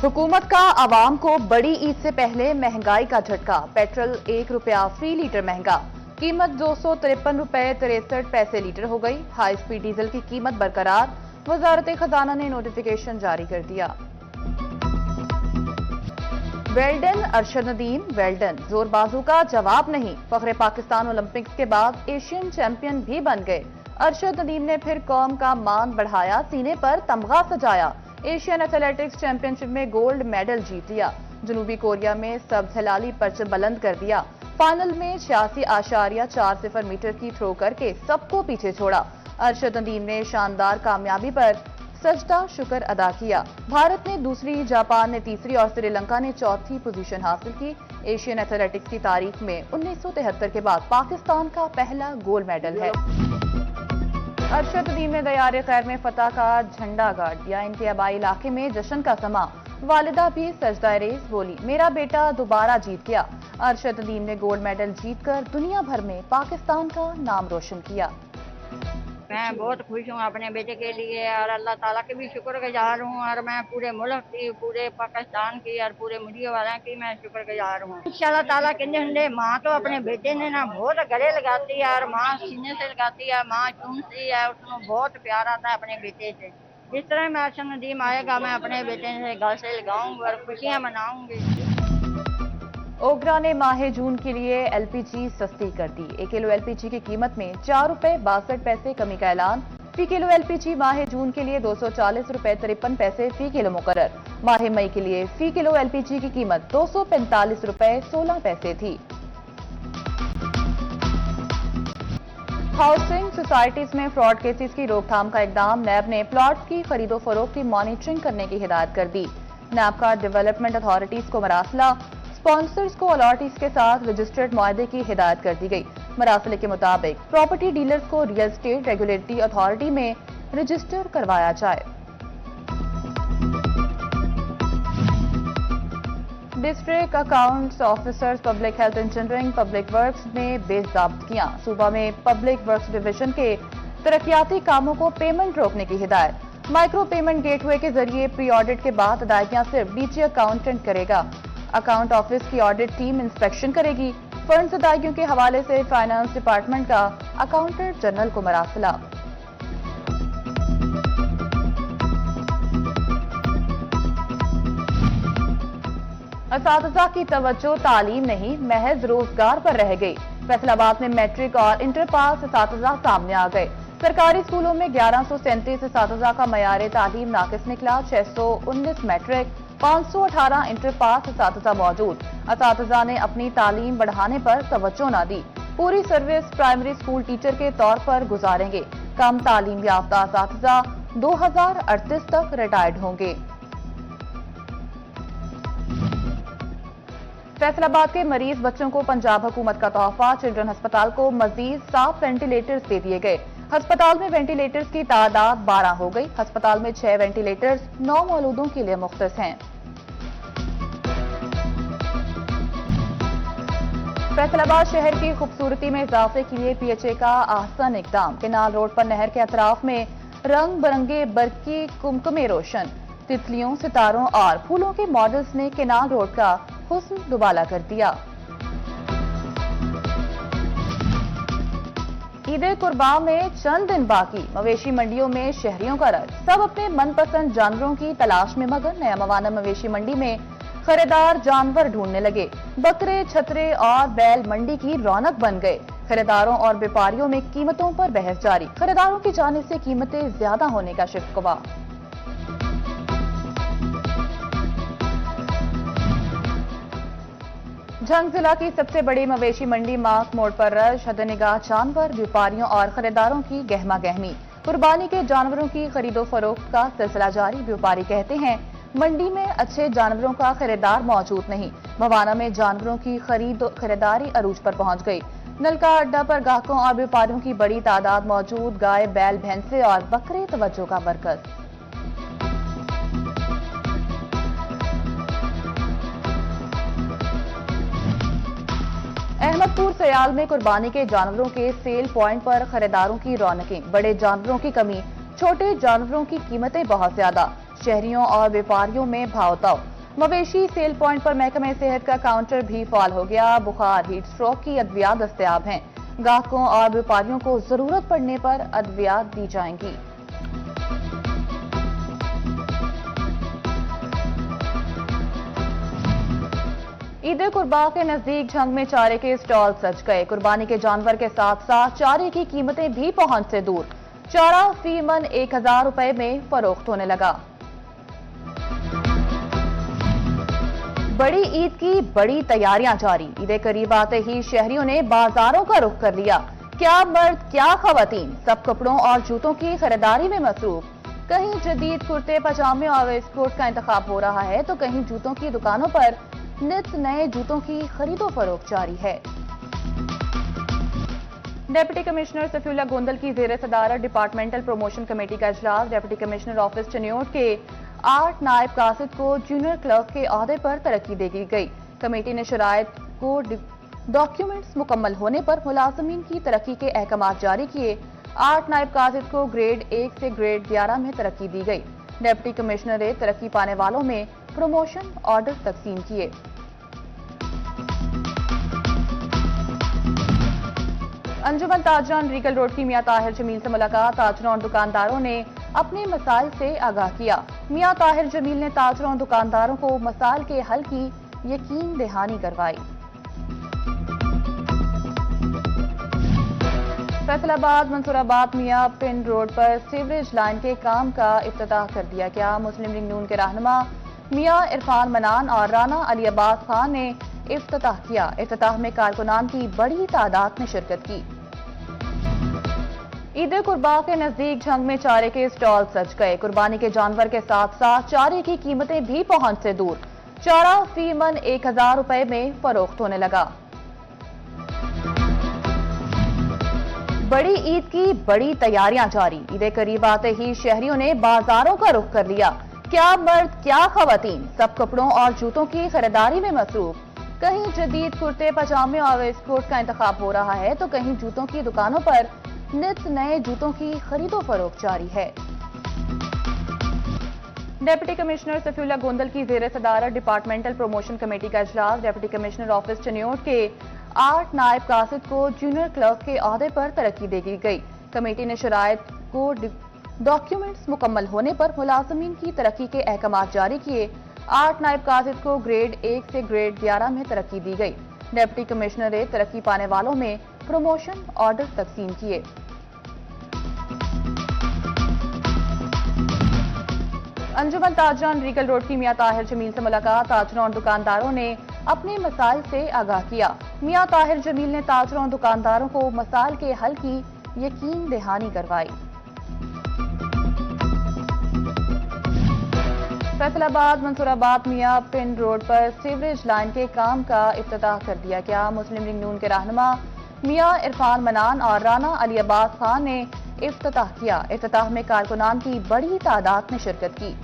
हुकूमत का आवाम को बड़ी ईद से पहले महंगाई का झटका। पेट्रोल 1 रुपया फी लीटर महंगा। कीमत 253 रुपये 63 पैसे लीटर हो गई। हाई स्पीड डीजल की कीमत बरकरार। वजारत खजाना ने नोटिफिकेशन जारी कर दिया। वेल्डन अरशद नदीम वेल्डन, जोरबाजू का जवाब नहीं। फखरे पाकिस्तान ओलंपिक्स के बाद एशियन चैंपियन भी बन गए। अरशद नदीम ने फिर कौम का मान बढ़ाया, सीने पर तमगा सजाया। एशियन एथलेटिक्स चैंपियनशिप में गोल्ड मेडल जीत लिया। जनूबी कोरिया में सब्ज हिलाली परचम बुलंद कर दिया। फाइनल में 86.40 मीटर की थ्रो करके सबको पीछे छोड़ा। अरशद नदीम ने शानदार कामयाबी पर सजदा शुक्र अदा किया। भारत ने दूसरी, जापान ने तीसरी और श्रीलंका ने चौथी पोजीशन हासिल की। एशियन एथलेटिक्स की तारीख में 1973 के बाद पाकिस्तान का पहला गोल्ड मेडल है। अरशद नदीम ने दयार खैर में फतह का झंडा गाड़ दिया। इनके आबाई इलाके में जश्न का समा। वालिदा भी सजदा रेस बोली, मेरा बेटा दोबारा जीत गया। अरशद नदीम ने गोल्ड मेडल जीतकर दुनिया भर में पाकिस्तान का नाम रोशन किया। मैं बहुत खुश हूँ अपने बेटे के लिए और अल्लाह ताला के भी शुक्रगुजार हूँ और मैं पूरे मुल्क की, पूरे पाकिस्तान की और पूरे मीडिया वालों की मैं शुक्रगुजार हूँ। इंशाल्लाह ताला कहते माँ तो अपने बेटे ने ना बहुत गले लगाती है और माँ सीने से लगाती है, माँ चूमती है, उसको बहुत प्यार आता है अपने बेटे से। जिस तरह मैं अरशद नदीम आएगा मैं अपने बेटे से गल से लगाऊंगी और खुशियाँ मनाऊंगी। ओगरा ने माह जून के लिए एलपीजी सस्ती कर दी। 1 किलो एलपीजी की कीमत में 4 रुपये 62 पैसे कमी का ऐलान। फी किलो एलपीजी माह जून के लिए 240 रुपये 53 पैसे फी किलो मुकर्रर। माह मई के लिए फी किलो एलपीजी की कीमत 245 रुपये 16 पैसे थी। हाउसिंग सोसाइटीज में फ्रॉड केसेस की रोकथाम का इकदाम। नैब ने प्लॉट्स की खरीदो फरोख्त की मॉनिटरिंग करने की हिदायत कर दी। नैब का डेवलपमेंट अथॉरिटीज को मरासला, स्पॉन्सर्स को अथॉरिटीज के साथ रजिस्टर्ड मुआहदे की हिदायत कर दी गई। मरासले के मुताबिक प्रॉपर्टी डीलर्स को रियल एस्टेट रेगुलेटरी अथॉरिटी में रजिस्टर करवाया जाए। District accounts officers public health engineering public works में बेज़ाब्तियां। सूबा में पब्लिक वर्क्स डिवीजन के तरक्याती कामों को पेमेंट रोकने की हिदायत। माइक्रो पेमेंट गेटवे के जरिए प्री ऑडिट के बाद अदायगियां सिर्फ डीजी अकाउंटेंट करेगा। अकाउंट ऑफिस की ऑडिट टीम इंस्पेक्शन करेगी। फंड्स अदायगियों के हवाले से फाइनेंस डिपार्टमेंट का अकाउंटेंट जनरल को मरासला। असातिज़ा की तवज्जो तालीम नहीं, महज रोजगार पर रह गई। फैसलाबाद में मैट्रिक और इंटर पास असातिज़ा सामने आ गए। सरकारी स्कूलों में 1137 असातिज़ा का मयार तालीम नाकिस निकला। 619 मैट्रिक, 518 इंटर पास असातिज़ा मौजूद। असातिज़ा ने अपनी तालीम बढ़ाने पर तवज्जो न दी। पूरी सर्विस प्राइमरी स्कूल टीचर के तौर पर गुजारेंगे। कम तालीम याफ्ता असातिज़ा 2038 तक रिटायर्ड होंगे। फैसलाबाद के मरीज बच्चों को पंजाब हुकूमत का तोहफा। चिल्ड्रन अस्पताल को मजीद 7 वेंटिलेटर्स दे दिए गए। अस्पताल में वेंटिलेटर्स की तादाद 12 हो गई। अस्पताल में 6 वेंटिलेटर्स 9 मौलूदों के लिए मुख्तस हैं। फैसलाबाद शहर की खूबसूरती में इजाफे के लिए पीएचए का आसान इकदाम। केनाल रोड पर नहर के अतराफ में रंग बिरंगे बरकी कुमकुमे रोशन। तितलियों, सितारों और फूलों के मॉडल्स ने केनाल रोड का हुस्न दुबाला कर दिया। ईद कुर्बान में चंद दिन बाकी। मवेशी मंडियों में शहरियों का रश। सब अपने मनपसंद जानवरों की तलाश में मगन। नया मवाना मवेशी मंडी में खरीदार जानवर ढूंढने लगे। बकरे, छतरे और बैल मंडी की रौनक बन गए। खरीदारों और व्यापारियों में कीमतों पर बहस जारी। खरीदारों की जानिब से कीमतें ज्यादा होने का शिकवा। झंग जिला की सबसे बड़ी मवेशी मंडी मार्क मोड़ पर रश। हदनिगाह जानवर, व्यापारियों और खरीदारों की गहमा गहमी। कुर्बानी के जानवरों की खरीदो फरोख्त का सिलसिला जारी। व्यापारी कहते हैं मंडी में अच्छे जानवरों का खरीदार मौजूद नहीं। मवाना में जानवरों की खरीदारी अरूज पर पहुंच गई। नलका अड्डा पर ग्राहकों और व्यापारियों की बड़ी तादाद मौजूद। गाय, बैल, भैंसे और बकरे तवज्जो का मरकज। अहमदपुर सयाल में कुर्बानी के जानवरों के सेल पॉइंट पर खरीदारों की रौनकें। बड़े जानवरों की कमी, छोटे जानवरों की कीमतें बहुत ज्यादा। शहरियों और व्यापारियों में भावताव। मवेशी सेल पॉइंट पर महकमे सेहत का काउंटर भी फाल हो गया। बुखार, हीट स्ट्रोक की अद्वियात दस्तयाब हैं। ग्राहकों और व्यापारियों को जरूरत पड़ने पर अद्वियात दी जाएंगी। ईद कुर्बा के नजदीक झंग में चारे के स्टॉल सज गए। कुर्बानी के जानवर के साथ साथ चारे की कीमतें भी पहुंच से दूर। चारा फी मन 1000 रुपए में फरोख्त होने लगा। बड़ी ईद की बड़ी तैयारियां जारी। ईद करीब आते ही शहरियों ने बाजारों का रुख कर लिया। क्या मर्द क्या खवातीन, सब कपड़ों और जूतों की खरीदारी में मसरूफ। कहीं जदीद कुर्ते पजामे और वेस्टकोट का इंतखाब हो रहा है तो कहीं जूतों की दुकानों पर नित नए जूतों की खरीदो फरोख्त जारी है। डिप्टी कमिश्नर सफीउल्लाह गोंदल की जेर सदारत डिपार्टमेंटल प्रमोशन कमेटी का इजलास। डिप्टी कमिश्नर ऑफिस चनियोट के 8 नायब कासिद को जूनियर क्लर्क के ओहदे पर तरक्की दे दी गई। कमेटी ने शराइत को डॉक्यूमेंट्स मुकम्मल होने पर मुलाजमीन की तरक्की के अहकाम जारी किए। 8 नायब कासिद को ग्रेड 1 से ग्रेड 11 में तरक्की दी गई। डिप्टी कमिश्नर ने तरक्की पाने वालों में प्रमोशन ऑर्डर तकसीम किए। अंजुमन ताजरान रीगल रोड की मियां ताहिर जमील से मुलाकात। ताजरों और दुकानदारों ने अपने मसाइल से आगाह किया। मियां ताहिर जमील ने ताजरों और दुकानदारों को मसाइल के हल की यकीन दहानी करवाई। फैसलाबाद मंसूराबाद मियां पिंड रोड पर सीवरेज लाइन के काम का इफ्तिताह कर दिया गया। मुस्लिम लीग नून के रहनुमा मियां इरफान मनान और राना अली अब्बास खान ने इफ्तिताह किया। इफ्तिताह में कारकुनान की बड़ी तादाद ने शिरकत की। ईद कुर्बा के नजदीक झंग में चारे के स्टॉल सज गए। कुर्बानी के जानवर के साथ साथ चारे की कीमतें भी पहुंच से दूर। चारा फी मन 1000 रुपए में फरोख्त होने लगा। बड़ी ईद की बड़ी तैयारियां जारी। ईद करीब आते ही शहरियों ने बाजारों का रुख कर लिया। क्या मर्द क्या खवातीन, सब कपड़ों और जूतों की खरीदारी में मसरूफ। कहीं जदीद कुर्ते पजामे और वेस्टकोट का इंतखाब हो रहा है तो कहीं जूतों की दुकानों पर नित नए जूतों की खरीदो फरोख्त जारी है। डिप्टी कमिश्नर सफीउल्लाह गोंदल की जेर सदारत डिपार्टमेंटल प्रमोशन कमेटी का इजलास। डिप्टी कमिश्नर ऑफिस चनियोट के 8 नायब कासिद को जूनियर क्लर्क के ओहदे पर तरक्की दे दी गई। कमेटी ने शराइत को डॉक्यूमेंट्स मुकम्मल होने पर मुलाजमीन की तरक्की के अहकाम जारी किए। 8 नायब कासिद को ग्रेड 1 से ग्रेड 11 में तरक्की दी गई। डिप्टी कमिश्नर ने तरक्की पाने वालों में प्रमोशन ऑर्डर तकसीम किए। अंजुमन ताजरान रीगल रोड की मियां ताहिर जमील से मुलाकात। ताजरों और दुकानदारों ने अपने मसाइल से आगाह किया। मियां ताहिर जमील ने ताजरों और दुकानदारों को मसाइल के हल की यकीन दहानी करवाई। फैसलाबाद मंसूराबाद मियां पिंड रोड पर सीवरेज लाइन के काम का इफ्तिताह कर दिया गया। मुस्लिम लीग नून के रहनुमा मियां इरफान मनान और राना अली अब्बास खान ने इफ्तिताह किया। इफ्तिताह में कारकुनान की बड़ी तादाद ने शिरकत की।